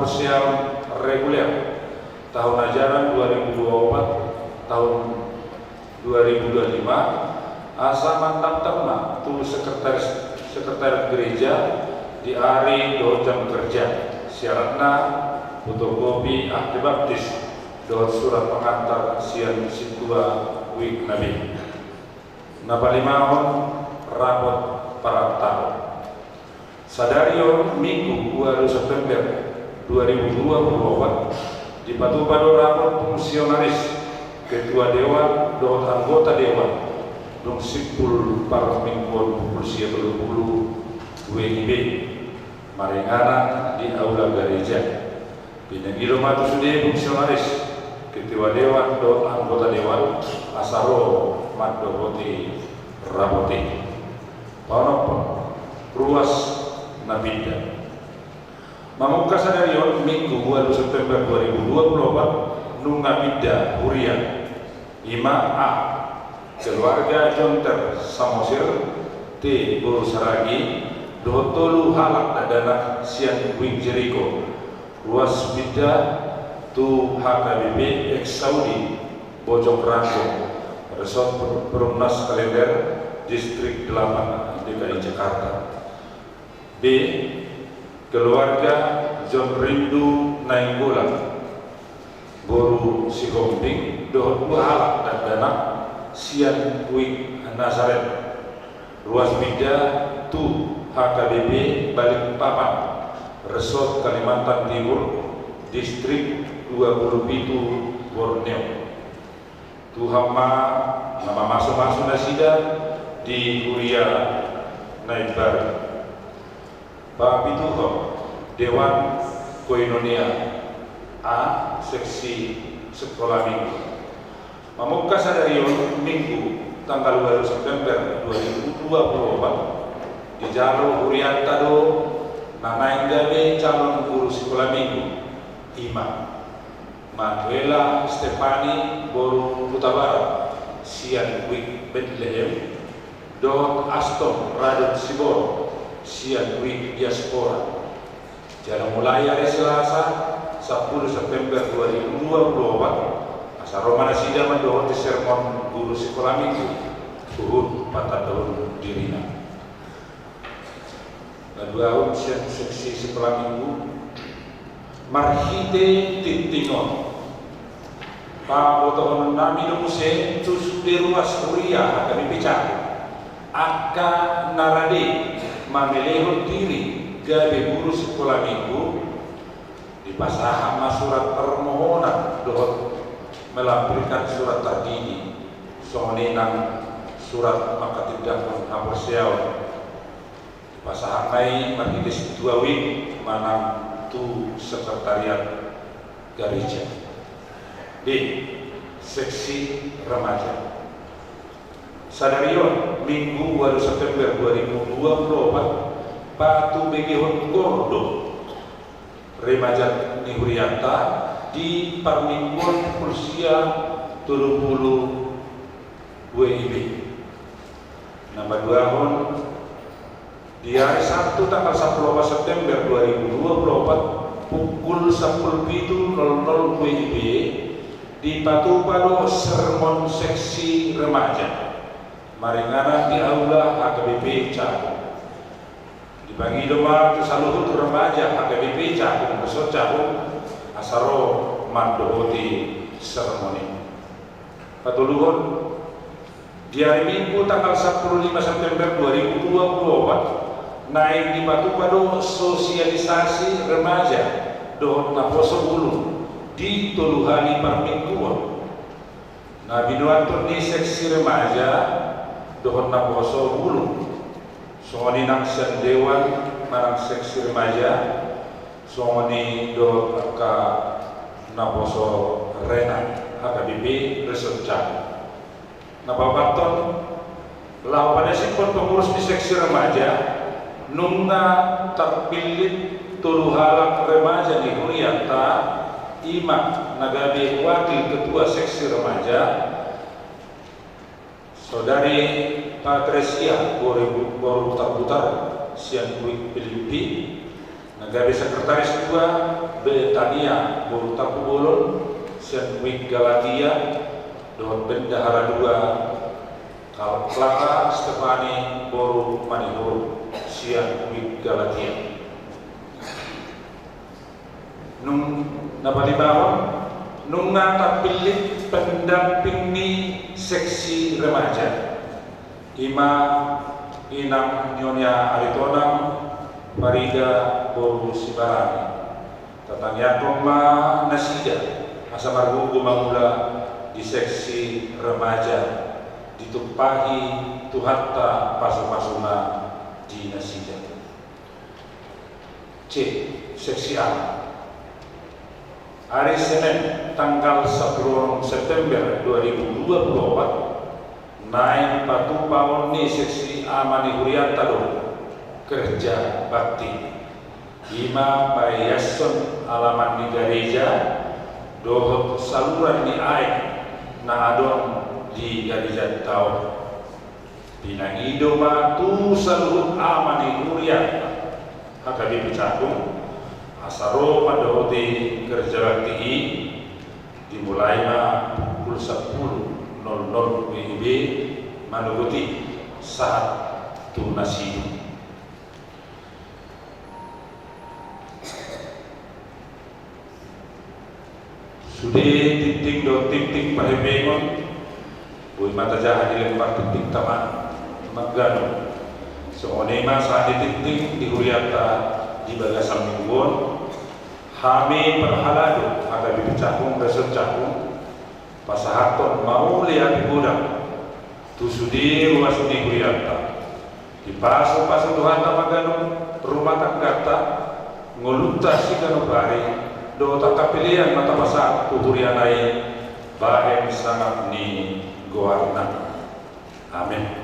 Haporsial reguler tahun ajaran 2024 tahun 2025 asa mantap terma tu sekretaris gereja di hari do jam kerja syaratna fotokopi akte baptis do surat pengantar sian situa wik nabi napalimahon rapot para tahun sadario minggu 2 September 2024 di Patupado rapor fungsionaris ketua dewan dan anggota dewan dong sipul parmingkon berusia 20 WIB marengana di aula gereja pinagilo matu sudah fungsionaris ketua dewan dan anggota dewan asaro madoboti rapoti panopon ruas Nabinda Mamuka sadarion minggu 2 September 2024 Nungabinda Hurian 5A keluarga Jonter Samosir T. Guru Saragi Dotolu Halak Dadana Sian Wing Jericho Ruas Bida Tu HKBP Ex Saudi Bojong Ranggo Resort Perumnas Kalender Distrik 8 DKI Jakarta B. Keluarga John Rindu Nainggolan Boru Sihomping Dohot Halak dan Dana Sian Wing Nazaret Ruas Bida Tu HKBP Balikpapan Resort Kalimantan Timur Distrik 27 Borneo Tu hama nama masuk-masuk nasida di Kuria Naibari Pak Pituho Dewan Koinonia A Seksi Sekolah Minggu Mamuka sadarion Minggu tanggal 2 September 2024 di Jalo Huriantado Nanainggabe calon guru sekolah minggu Ima Manuela Stefani Boru Putabara Sian Wik Bethlehem Dot Aston Radot Sibor Sian Wik Diaspora jalan mulai hari Selasa 10 September 2024 asaro manasida mendohoti sermon guru sekolah minggu Uhud 4 tahun dirina kedua ujian seksi sekolah minggu Marhite Tintingon Pak Botohon Nami Domuse Tusude Ruas Kuria akan dibicara Aka Narade Mamelehon diri gabe guru sekolah minggu di pasahama surat permohonan dohot melampirkan surat terdini songinang surat maka tidak Haporsial di pasahamai marhidis tuawi manam tu sekretariat gereja D. Seksi remaja Sadarion Minggu 2 September 2024 Patu Begihon Gordo Remaja Nihurianta di Parmingkon Pulsia 30 WIB Nama 2 hon di hari Sabtu tanggal 10 September 2024 pukul 10.00 WIB di Patupado sermon seksi remaja maringana di aula HKBP Cakung dibagi doma saluhut remaja HKBP Cakung besok Cakung asaro mandohoti seremoni patuluhun di hari Minggu tanggal 15 September 2024 naik di Patupado sosialisasi remaja dohot naposo bulu di Toluhani Parmingkuon nah biduanto ni seksi remaja dohot naposo bulu songoni nangsian dewan marang seksi remaja songoni dohot aka naposo rena HKBP Resort Cakung napabaton lau pada simpon pengurus di seksi remaja nungna terpilih Tuluhalak remaja di Hurianta Ima Nagabe wakil ketua seksi remaja Saudari Patresia Boru Putar Sian Wik Pilipi Gabe Sekretaris 2 Betania Boru Tapu Bolon Senwik Galatia Don Bendahara 2 Clara Stefani Boru Manihuru Sian Wik Galatia. Nung napalibawan nung natapilih pendamping ni seksi remaja Ima Inang Nyonya Aritonang Farida Boru Sibarani Tatangyatom Nasida Asamargu Gumamula di seksi remaja ditumpahi Tuhatta Pasu-pasuna di Nasida. C. Seksi A. Hari Senin tanggal 10 September 2024 naik batu pawon ni seksi Amani Hurianta kerja bakti Ima Bayason alaman di gereja dohot saluran ni air na adon di gereja tau binang ido tu saluran Amani Hurianta haka dipecahung asaro pada hoti kerja bakti dimulai pukul 10.00 WIB manuguti saat tunasi. Sudah titik pahemengon boy mata jahat di lempar titik taman magano so onema saat titik di Huriata di bagasan mingguan hami perhalado agar dipecahung besok cahung pasahaton mau lihat gudang tu sudi ruas di Huriata di pasu Tuhan magano rumah tanggata ngolutas si kanubari do takapilian mata pasar tuhurianai bahen sangat ni goarna. Amin.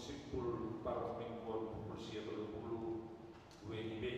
Sipul Parmingkon pukul 30 WIB.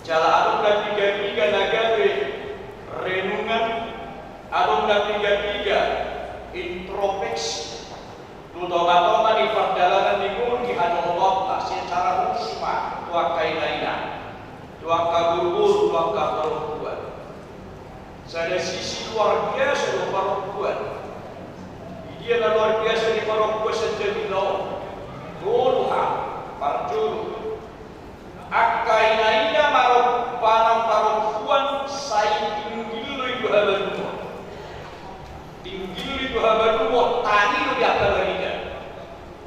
Jala adong na tiga-tiga nagawe renungan, adong na tiga-tiga introspeksi. Tutong-tongan di perjalanan di gunung Allah secara husma tuak kainaina, tuak kabur-buru, tuak perempuan. Ada sisi luar biasa di perempuan. Dia luar biasa di perempuan sejauh dulu parjuru. Akainaina marok panang perempuan saya tinggi itu habanua. Tinggi itu habanua tani itu akabarida.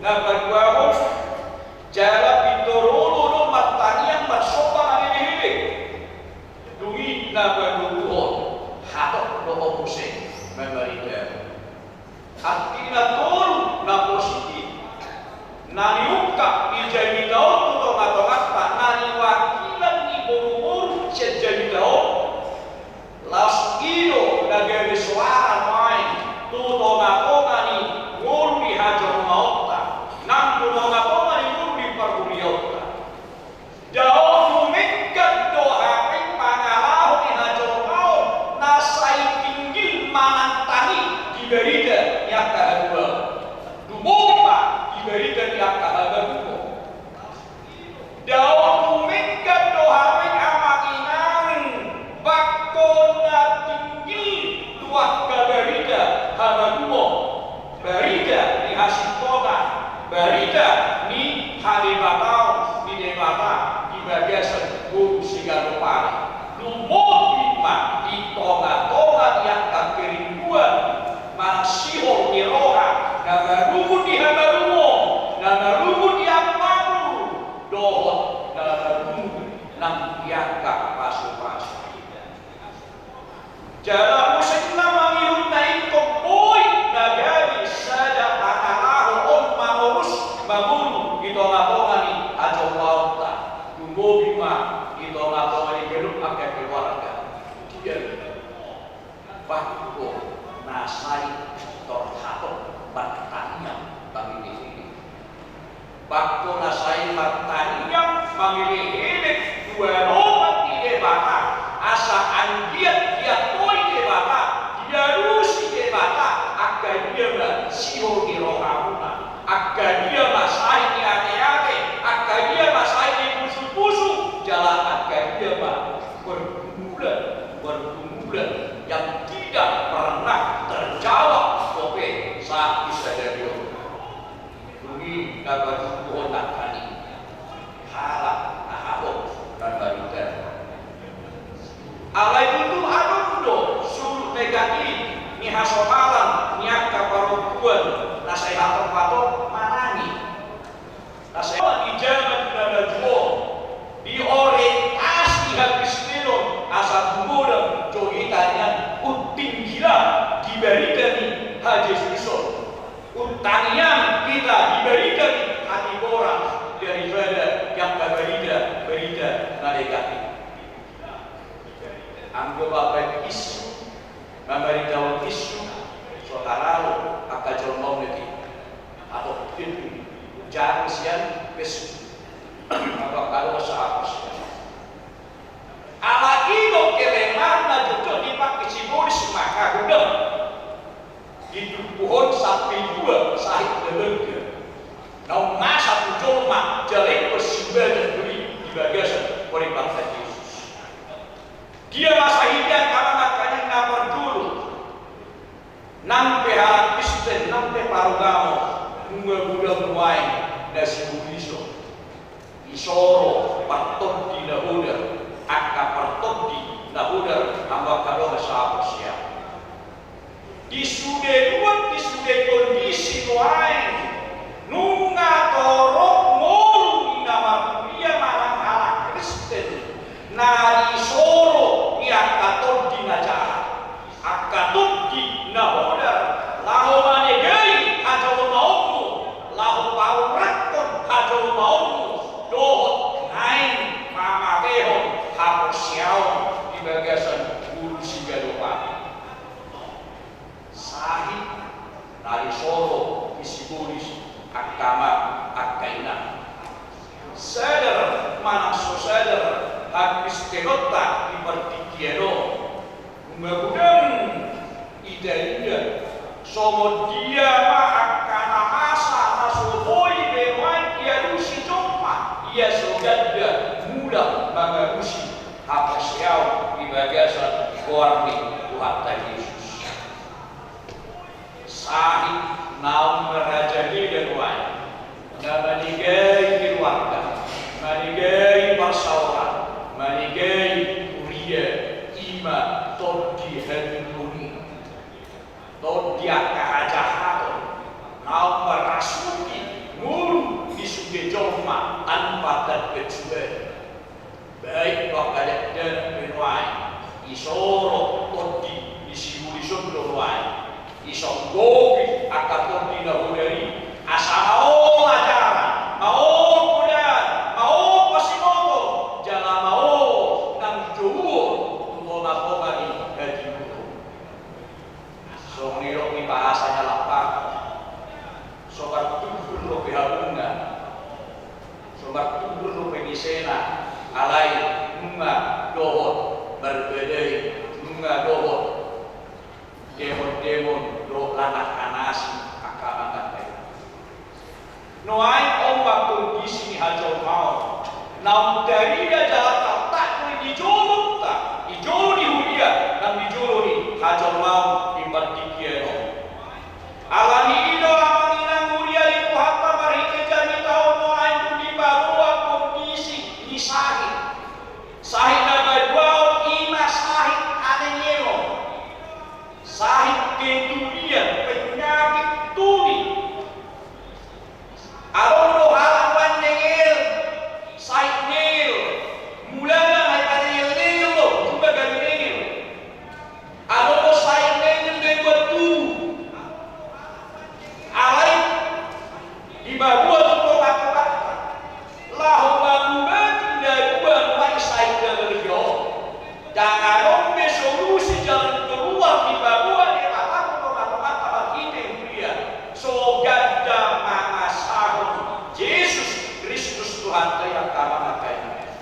Nah berdua jalan pitorolo no matanian masopa ini dungi na berdua hatok no opuse memberida. Artinya tolu na positif. Nani ukak dijadi daun tutong-tongan tak nani wakilan ni buru-buru sejadi daun. Las ino nagari suara main tutong-tongan ni ngulu di hajar mautta. Nang tutong-tongan ni ngulu di perguliotta. Daun memikkan doa pangalaho di hajar maut. Nasai tinggi manantani diberida nyata hadua. Dumumpa diberida nyata hadua. Daun memikkan doa pangamakinan. Bakona tinggi dua kabarida hadua. Barida di hasitona. Barida ni hadibatau di debata di bagasan guru sigalopari. Lumobima di tonga-tonga yang kekerinduan mansihor di roha nama rumun di hamarumo nama rumun di amaru dohot nama rumun nang diangkat pasu-pasu jalan musim nama ngirut naik kompoi nagari sada akaraho on mangurus mangulu di tonga-tonga ni ajo lauta lumobima di tonga-tonga ni gedung akan keluarga dia bakko nasai torhato bertanya bagi diri bakko nasai bertanya bagi diri dua obat di debata asa andiat dia toy debata dia rusi debata akan dia sihor di rohamuna akan dia masai di ate-ate akan dia masai di pusu-pusu jalan akan dia bergumulan yang tidak pernah terjawab oke saat bisa dari dungi kabar otak kali halak nahabok dan barita alai itu adundo suruh negatif ni hasomalan niat kaparukuan nasihat patok manani nasihat di zaman nada juo di orientasi habis minum asal bumudam jogitannya uting gila diberikan haji susur utanian kita diberikan hati orang daripada yang berita negatif anggap apa isu memberitahu isu saudara lo akan jomong lagi atau itu jangan sian besok apa kalau seharusnya alagi lo kelengan na juga dipakai simbolis maka gudang itu pohon sampai dua sahih lembaga nau masa tujolma jalek persimbangan dan beri di bagasan oleh bangsa Yesus dia masa hidup karena makanya ngapar dulu nampe harap Kristen nampe parugamo bunga-bunga muai nasi buliso isoro partot di nahuda akka partot di nahuda hamba kalau sahabat siap di sude kondisi lain nunga torok mulu nama dia marang ala Kristen nari soro ia katot di najahat akatot di nahuda lahu manegei hajau maumu lahu paurakon hajau maumu dohot nain mama behon hapus siau di bagasan guru sigadopa sahih dari soro isibulis agama akaina sadar mana sadar Kristenota ipertikiano mengagudang ida-ida somo dia ma'akana asa nasuboi bewan ia rusi jompa ia sogada mudah mengarusi apa siau di bagasan warni Tuhan Yesus sahih naum raja dan wan manigai keluarga manigai persaudaraan manigai kuria ima todi henuni todi akahajahato naum merasuki mulu disuge joma tanpa dan kecuali baik bakadak dan benwai isoro todi disiuli sundorwai isonggogi akatodi nahudari asal ajaran mau kudan mau pasimoto jangan mau nang juhur tunggu ngapogani gaji dulu so nirok ni bahasanya lapak sobat tubur lo pihabunga sobat tubur lo pemisena alai nunga dohot berbedai nunga dohot demon-demon do lanak anasi akak-akak noai ombak kondisi ni hajau mau nam dari dia jalan tak boleh dijolok tak dijolok ni hudia dan dijolok ni hajau mau ipertikiano alani ida amani nang hudia itu hatta mari kejani tahu noai itu di bawah kondisi ni sahih nama dua ima sahih anenyo sahih kedulian penyakit tuli Arono halaman nengil, sahih nengil, mulanya hai nengil nengil lo, juga dari nengil. Arono sahih nengil dari batu, alai di bawah tu kata-kata, lahu bangun dari bawah sahih dari yo. Jangan rompe solusi jalan keluar di bawah dia kata-kata begini dia, so ganda Yesus Kristus Tuhan yang kama makanya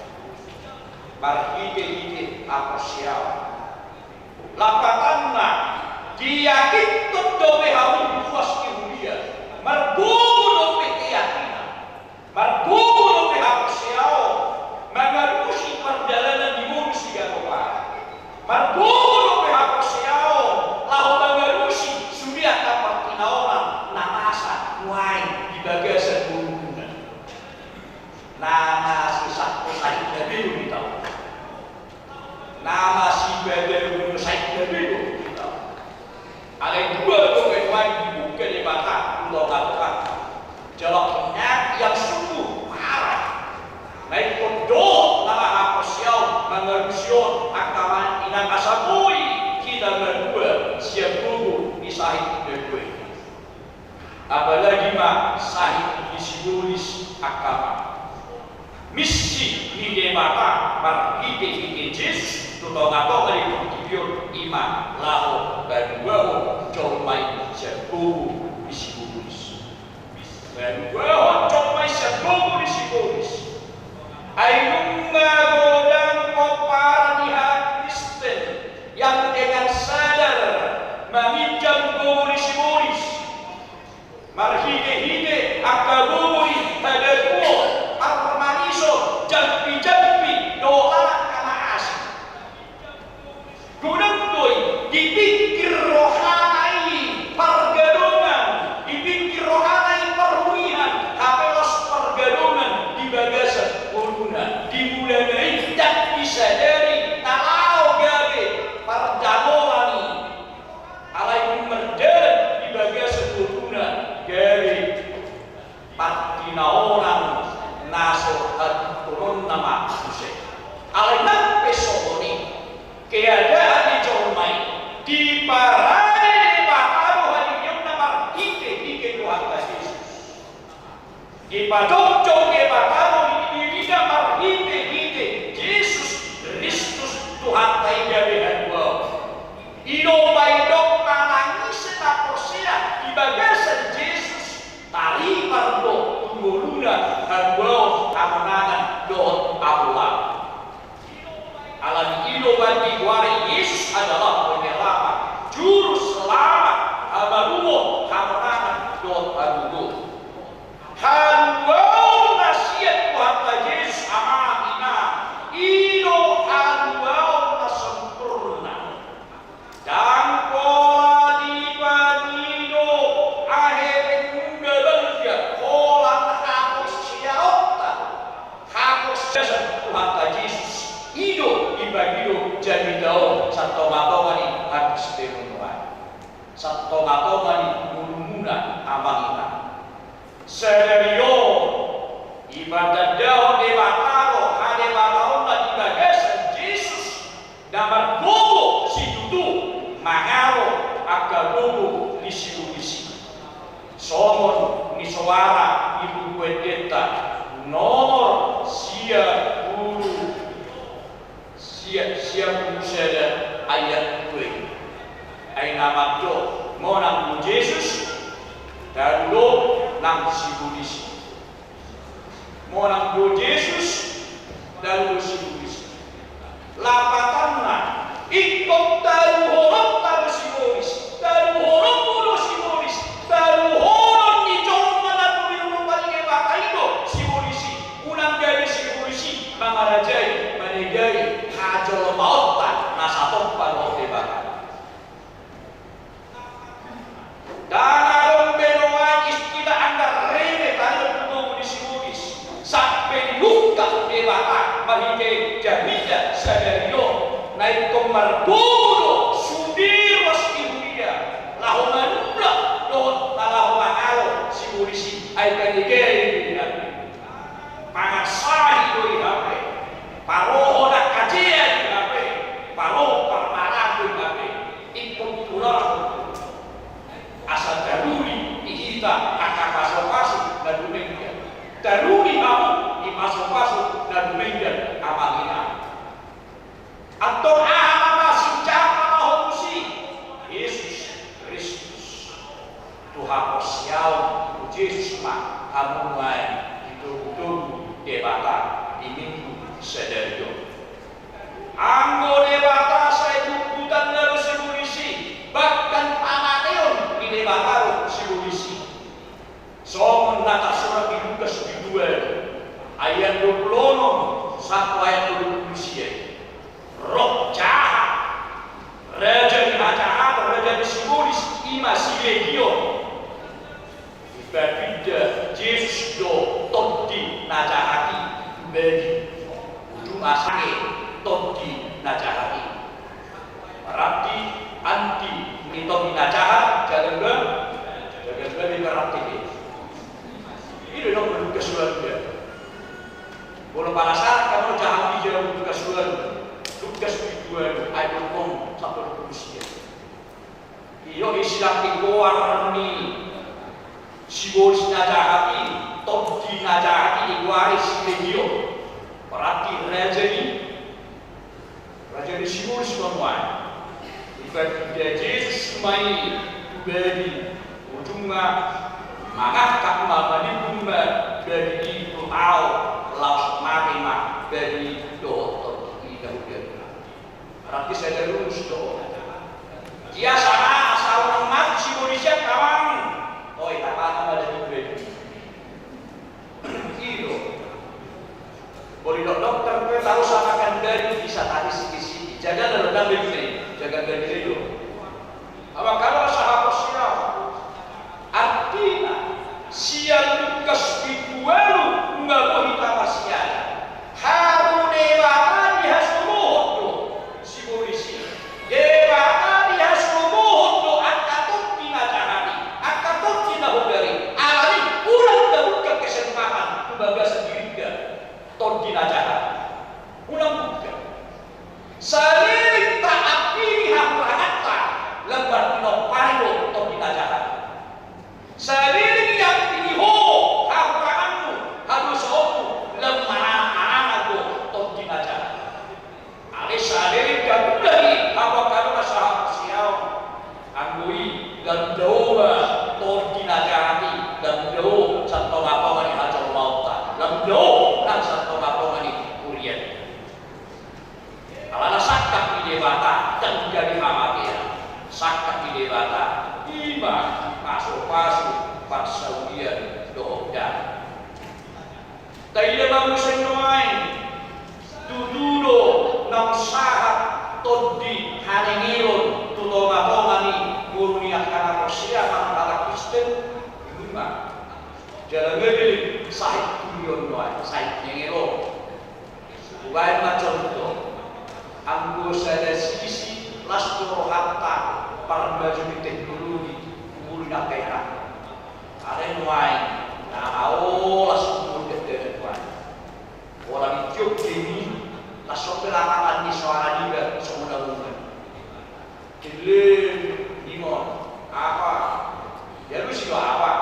marhide-hide apa siapa lapatanna dia kitut dobe hawi puas kihudia margugu dobe keyakinan margugu dobe apa siapa mengarusi perjalanan di bumi sigaroba margugu dobe apa siapa lahu mengarusi sudia kapal kinaonan namasa muai di bagasan bumi nama si Sabtu Said Nabi kita nama si Badar Said Nabi kita ada dua doa dibuka di mata untuk katakan jalannya yang sungguh parah naik kodoh nama apa siau mengerusion akaman inang asabui kita berdua siap tunggu di Said Nabi apalagi mah Said disibulis akama misi di mata marhide Yesus tutong apa dari kutibion iman lahu baduahu comai sebubu disibulis baduahu comai sebubu disibulis ainunga godang koparaniha Kristen yang dengan sadar meminjam bubu disibulis marhide akaburi tadaduo armaniso jampi-jampi doa kana asik gunung dipikir rohani pergadungan dipikir rohani perhuihan hapelos pergadungan di bagasan uluna dimulai tak bisa dari talau gabe perdamolani alai merdan di bagasan uluna gabe partina orang nasor turun nama Musik alainan pesoni keadaan di Jomai di parai di bakaru hadiyum nama hike Tuhan Yesus di padocong di bakaru di nama hike Yesus Kristus Tuhan Taibah dua idomai dok nangis tak persia di bagasan Yesus tali pardo tungguluna dan bau kemenangan doa Allah Sedario ibadah daun debataro hade bataro na ibagasa Jesus dapat bobo si tutu mangaro akabobo di sibu-bisi somon ni suara ibu kuedeta nomor sia guru sia guru sada ayat kue ay nama do mo nang Jesus dan do nang sibu-bisi mo nang do Jesus dan do sibu-bisi lapatanna ikut taru horok taru sibu-bisi taru horok mudo sibu-bisi taru horok ni jomma na tubiru palinge bakaido sibu-bisi unang gari sibu-bisi mangarajai manegai hajol mautan nasaton pano debata dan arong benoan istilah anda rene tanya tubuh di sibu-bisi sampai luka debata mahige jamida sadario naik komardodo sudir was ibudia lahomanula don talahomangalo sibu-bisi ay kanigay pangasahi doi hape paroho na kajia di hape paroho parmarah doi hape ikut pulau asal daruri ihita akapaso-paso na dumenggan daruri kamu ipaso-paso na dumenggan amangina atau ahama sinjama mahomusi Yesus Kristus Tuhan posial Yesus ma hamungai hidup debata di minggu sedario anggo debata saya bukutan lalu sibu-bisi bahkan panateon di debata sibu-bisi somon nata surat di Lukas 2 ayat 20 sampai ayat 20 roh jahat raja di jahat raja di sibu-bisi ima silegio berbeda Yesus do todi najahati bagi ujung asake todi najahati berarti anti todi najahat jangan di berarti ini dong belum kesulitan dia boleh panasan kamu jahat di jalan belum kesulitan tugas tujuan ayo kom sampai usia iyo istilah tikoar ni sibu-bisi najahati todi najahati di waris legio berarti raja di sibu-bisi semua ibadah Yesus mai bagi ujungnya mangakak mama di bumba bagi itu au laus mati bagi doa tidak udah berarti saya lurus doa dia sana asal mat sibu-bisi kawan oh itu apa ada di bagi itu boleh dokter gue tahu samakan dari bisa tadi sisi jaga dalam begini jaga dari itu apa kalau sahabat siap artinya sial Lukas dibualu nggak boleh tambah sial haru dewata di hasumuhdo sibu-bisi dewata di hasumuhdo akatut dinajahani akatut dinahudari alami ulang terbuka kesempatan kebaga sendiri ton dinajahani ulang buka salirik tak pilih hamrahata lembar pinoparido ton dinajahani salirik yang pilih ho hamrahanmu harus hoku lembar anakku ton dinajahani ale salirik yang dari apakah sahabat siau anggui dan doa ton dinajahani dan doa santo ngapamani hajar mauta dan doa dan santo ngapamani kurian alana sakak di debata dan menjadi hamatia sakak di debata ima masuk-masuk parsaudian dohda taida bagusan noai tududo nang sahat todi harengiron tutonga-tongani murni akana persiapan para Kristen lima jalan ngedeli sahit tulion noai sahit nyengero bukan macam itu anggo sada sisi lasto hatta para maju teknologi murni akana ada noai Masuk pelarangan di suara juga semudah-mudah. Telin dimon apa? Ya lu sih apa?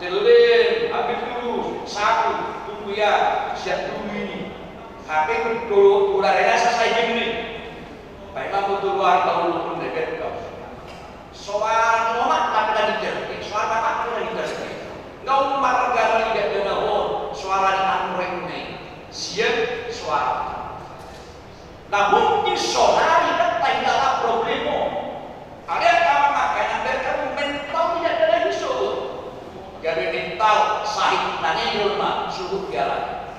Telin ambil dulu satu tunggu ya siap dulu ini. HP dulu udaranya selesai ini. Baik mampu luar kalau lu dekat kau. Soal nomor tapi tadi jadi soal apa tadi jadi. Ngau marga tidak dengar suara di Android ini. Siap suara. Nah mungkin sonari kan tidaklah problemo. Ada kamu makanya kamu mental tidak ada isu. Jadi mental sahih nanya ilmu suruh jalan.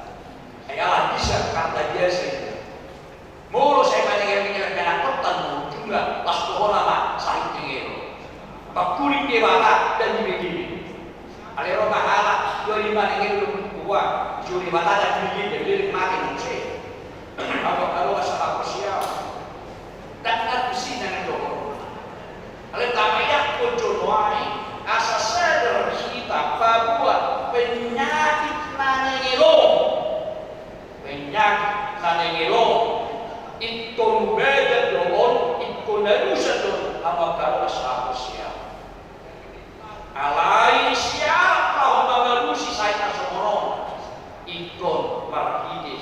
Ayalah bisa kata dia sendiri. Mulu saya banyak yang kotan juga pas lama sahih tinggi. Bakuring dewata dan begini. Ada orang mahala 25 ingin belum kuat. Juri mata dan begini jadi makin saya. Kalau asal siap dan besi dengan dong. Kalau tamanya kunjungai asal sadar kita bahwa penyakit nanengelo itu beda dong, itu narusa dong. Apa kalau asal siap? Alai siapa mengarusi saya semua ikon marhide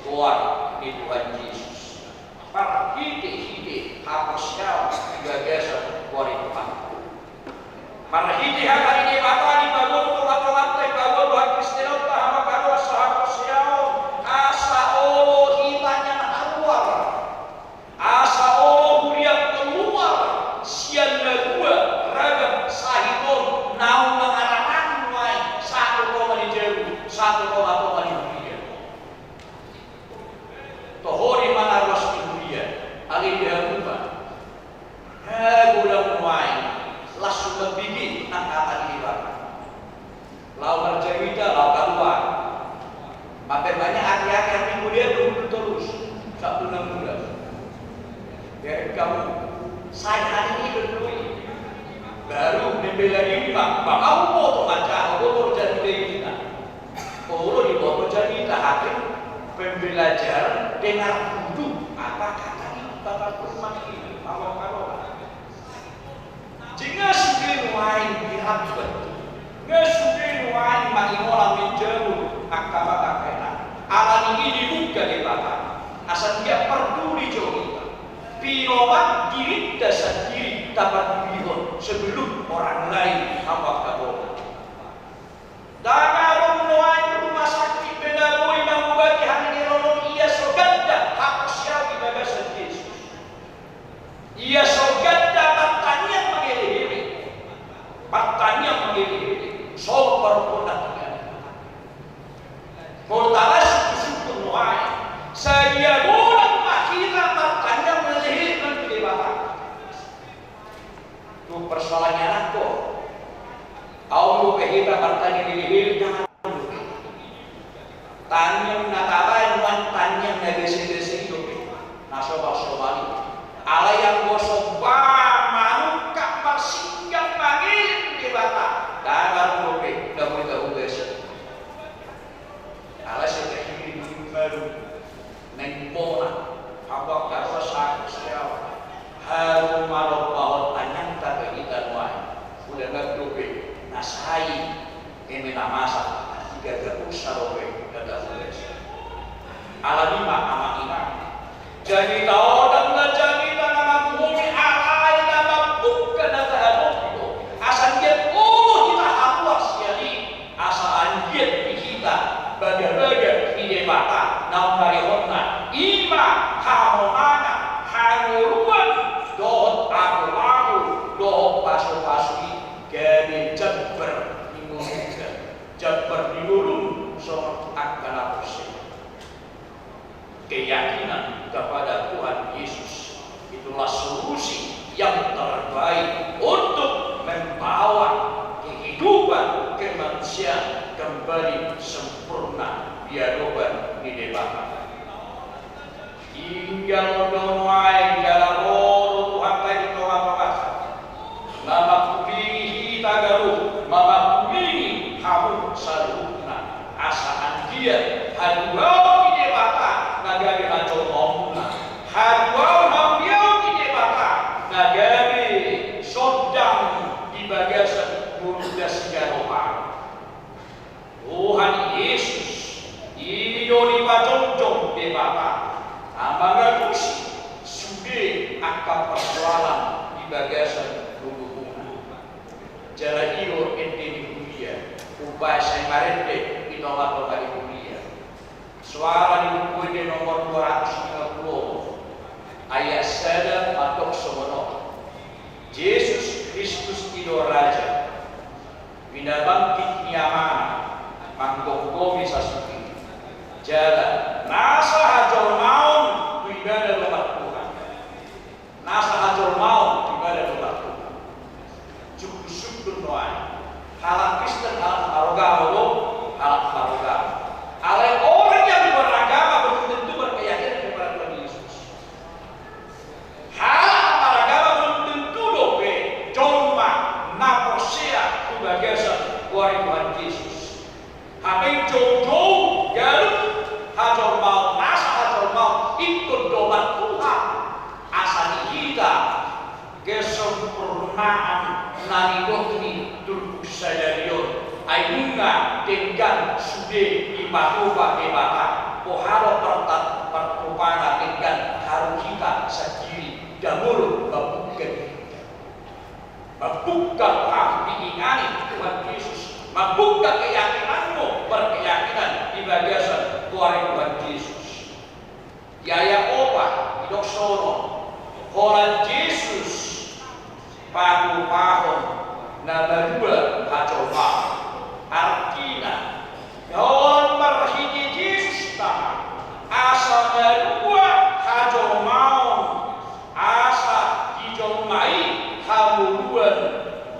Tuhan di Tuhan Yesus. Marhide apa siapa juga biasa Tuhan. Marhide apa ini apa di bangun atau lantai bangun Tuhan Kristen Allah apa kalau siapa siapa asa oh hitanya keluar asa oh kuriak keluar sian gua ragam sahidon naung mengarahkan mulai 1,2 1,2 tohori mana ros dunia ali dia rumah gula muai langsung berbiji nang kata di belakang lau bercerita lau keluar mampir banyak aki-aki yang minggu dia belum terus 1,16 ya kamu saya hari ini berdui baru membela diri pak kamu mau baca mau jadi kita mau dibawa jadi hakim pembelajaran dengar duduk apa kata ini bapak rumah ini kalau jika sudah lain pihak betul nggak sudah lain makin orang menjauh akaba kakena alam ini dibuka di belakang asal dia peduli jauh pinoman diri dasar diri dapat dilihat sebelum orang lain apa kabar dan kalau menuai rumah sakit benda-benda mengubati hari ini rolon ia soganda hak siawi bagasan Yesus ia soganda pertanyaan mengelih sober punaknya mortalas disitu nuai saya bulan akhirnya pertanyaan mengelih di bapak itu persoalannya aku Allah kita bertanya di jangan tanya natabai wan tanya negesi hidup nasoba-sobali ala yang gosok manuka persinggang mangil di bata dalam rupi dah boleh tahu biasa ala seperti ini baru nempona apa kata saya siapa harum malu bahwa tanya tak kita nuai udah nggak rupi nasai ini namasa tiga usah rupi kata boleh ala lima ama imam jadi tahu dan jadi nama bumi alai nama bukan data itu asal dia kita awas jadi asal anjir di kita baga-baga di mata naum dari honna ima hamona hanuruan dohot aku dohot pasu-pasu gani jabber dimulung so akan apa keyakinan kepada Tuhan Yesus itulah solusi yang terbaik untuk membawa kehidupan kemanusiaan kembali sempurna diadoban di debata tinggal doai dalam roh Tuhan tadi Tuhan bahasa nama kulihi tagaru mama kulihi hamu saluna asaan dia haduau di debata nagari macam Bapa. Ambangalusi sudah akan persoalan di bagasan hubungan. Jala iyo ente di dunia, upaya saya marende di nomor di dunia. Suara di buku ini nomor 250 ayat 1 atau semono. Yesus Kristus itu Raja. Binabangkit nyaman, manggonggomi sasuki. Jalan nasa hajol maun tu ibadah rumah Tuhan. Nasa hajol maun tu ibadah rumah Tuhan. Cukup syukur doa. Halak Kristen halak arogam, halak arogam. Oleh orang yang beragama belum tentu berkeyakinan kepada Tuhan Yesus. Halak beragama belum tentu dope, jomma, naposia tu bagasan orang Tuhan Yesus. Apa jauh-jauh galuh hajol mau nasa hajol mau ikut doa Tuhan. Asal kita kesempurnaan nani dokni turku sadarion. Ayunga dengan sudah dipatuba debata poharo pertupana dengan haru kita sendiri dahulu membuka hati ingani Tuhan Yesus, membuka keyakinanmu berkeyakinan di bagasan Tuhan Yesus. Yaya opa hidup sono Tuhan Yesus padu pahon nama dua hacoba. Artinya, orang berhiji Yesus tahan asa dua hajo mau asa dijomai hamuduan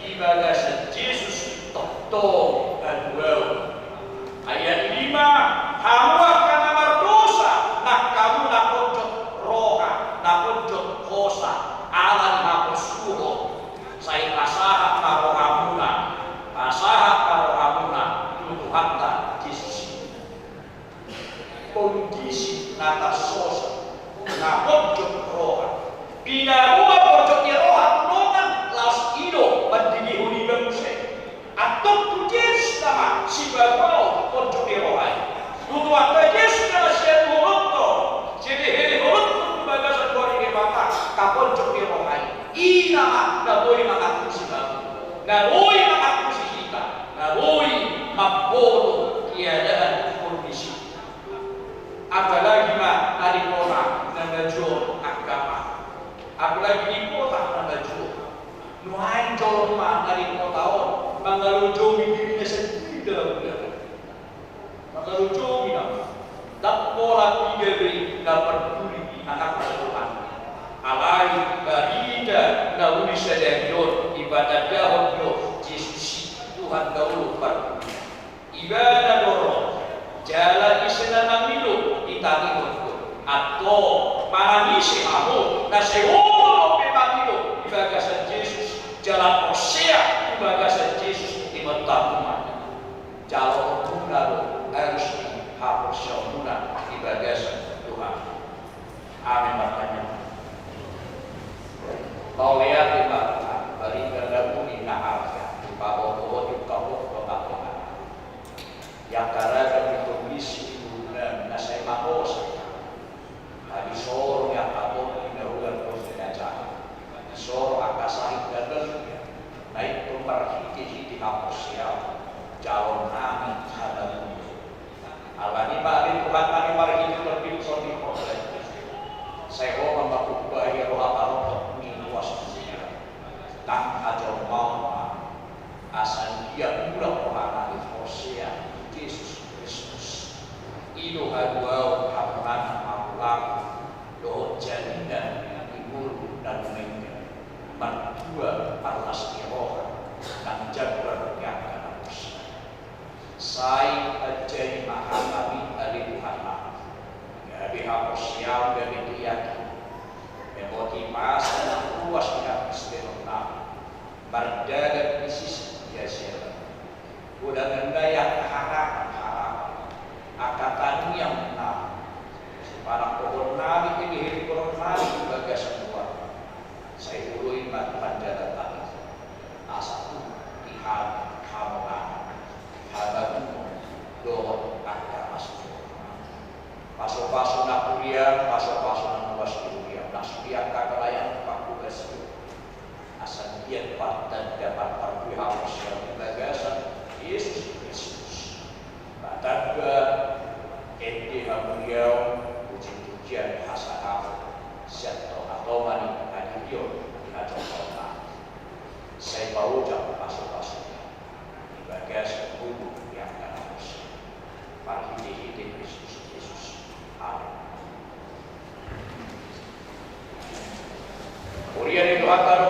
di bagasan Yesus toto dan wow. Ayat 5 hamu akan namar dosa nak kamu napojot roha napojot hosa alan naposuho saya asahat karohamuna asahat hatta Yesus kondisi nata sosa na pojok roha pina buat pojok roha nonan las ido bandigi huni bangse atau tu Yesus nama si bagau pojok roha tutu atau Yesus nama siapa hulutto jadi hele hulutto bagasan kori Bapa kapojok roha ina na boy mengaku si babu na boy mengaku si kita na boy mabodo keadaan kondisi. Apalagi mah dari kota nangajur agama. Apalagi di kota nangajur. Nuhain jauh mah dari kota on mengalujomi dirinya sendiri dalam dunia. Mengalujomi nama. Tak pola tiga beri dapat peduli anak Tuhan. Alai barida nauli sadarion ibadah dahon yo Yesus Tuhan dahulu pada ibadah dorong jalan isenanang milu itangin atau parangisi kamu nasewono pemamilu di bagasan Yesus jalan Hosea di bagasan Yesus di mentakuman jalan punalo harus dihapus semula di bagasan Tuhan. Amin bertanya. Kau lihat di bawah balik bergabung naharga di bawah di kabut yang karena kondisi bulan nasai mahos hari sore yang kabut di bulan konsentrasi di sore akasahit gagal naik pemerhiti di hapus ya calon kami ada alani balik Tuhan kami marhiti lebih sodi proses saya mau membantu bahaya roh apa luas tak ajar mau asal dia pulang orang di Hosea Yesus Kristus ilo haduau hamuran mamulang doh jalinan ibu dan mereka berdua alas roh dan jabar yang kanapus saya jadi mahal kami dari Tuhan dari hapus yang dari dia memotivasi dan luas yang istimewa berdagang bisnis biasa udah mendaya harapan akatan yang benar para pohon nabi ini hidup pohon nabi sebagai sebuah saya urui panjang tadi asal Tuhan kamu habamu doa agama Paso-paso na kuliah, paso-paso na nuwas kuliah. Nasulian kakalayan pakugas itu. Asan dian dan dapat parkui haus yang dibagasan Yesus Kristus. Bataga ente hamuliau puji-pujian hasaham siato atomani hadirio hajong kota. Saya mau jam paso-pasonya dibagasan buku yang harus. Parhidi-hidi Kristus Yesus. Amin. Kemudian itu akan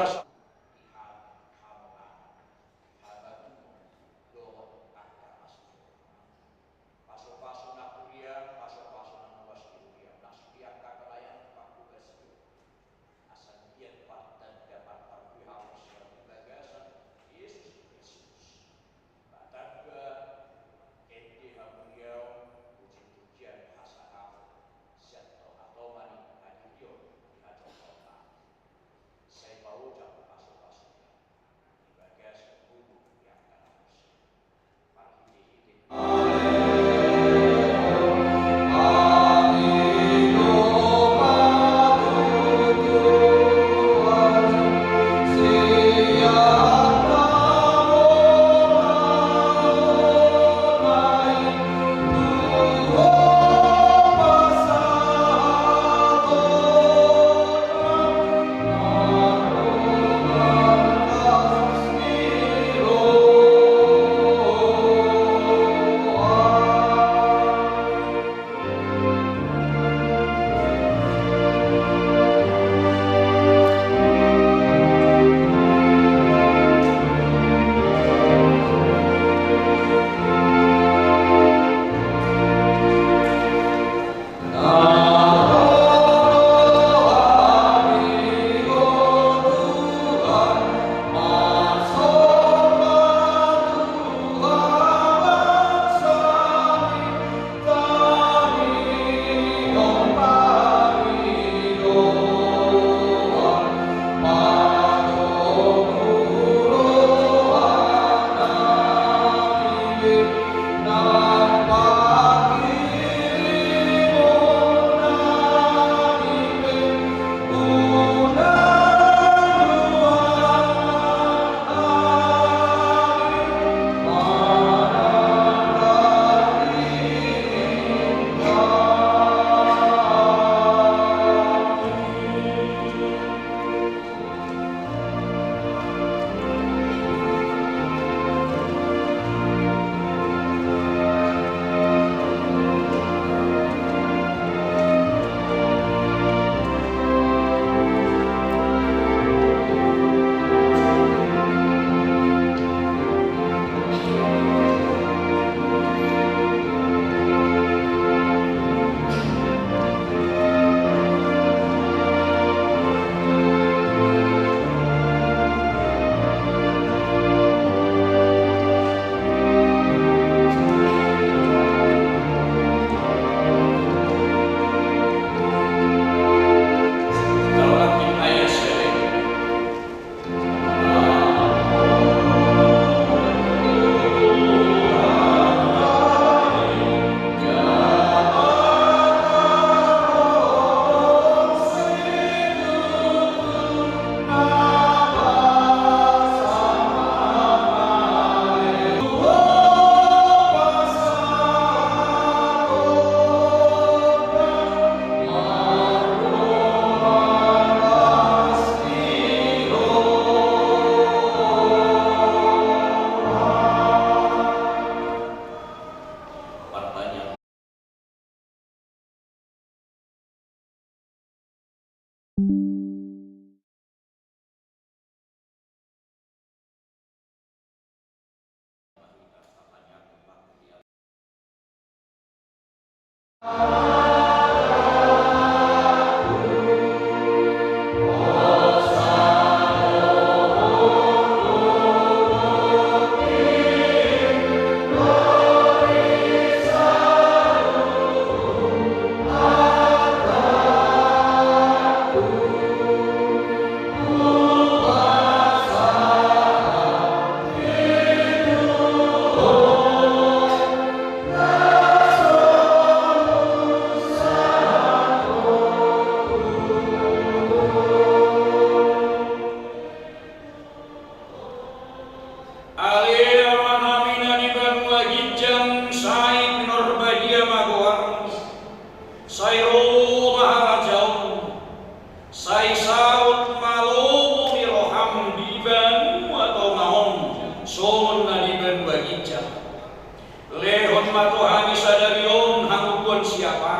matohani sadarion hangukuan siapa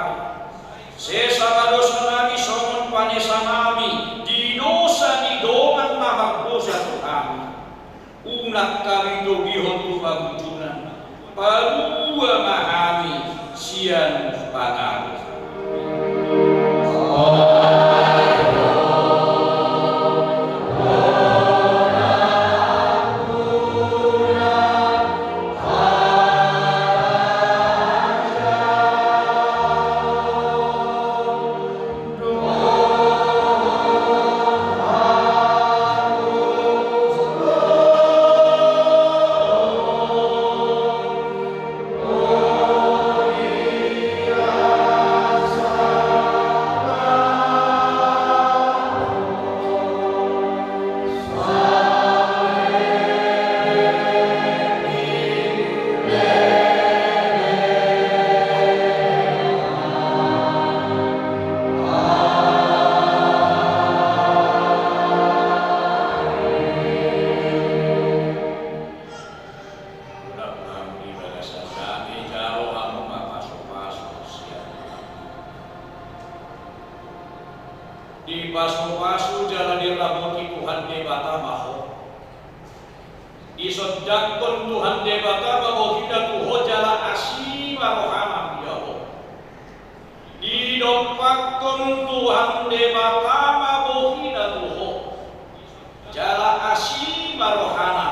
sesama dosa nami songon panesa nami di dosa di doman mahagdosa Tuhan unak kami dogihon tu pagujunan padua mahami sian pangaru. Di pasu-pasu jalan dirabuti Tuhan debata maho. Di sodakon Tuhan debata maho kita tuho jala asima rohana biyaho. Di dompakon Tuhan debata maho kita tuho jala asima rohana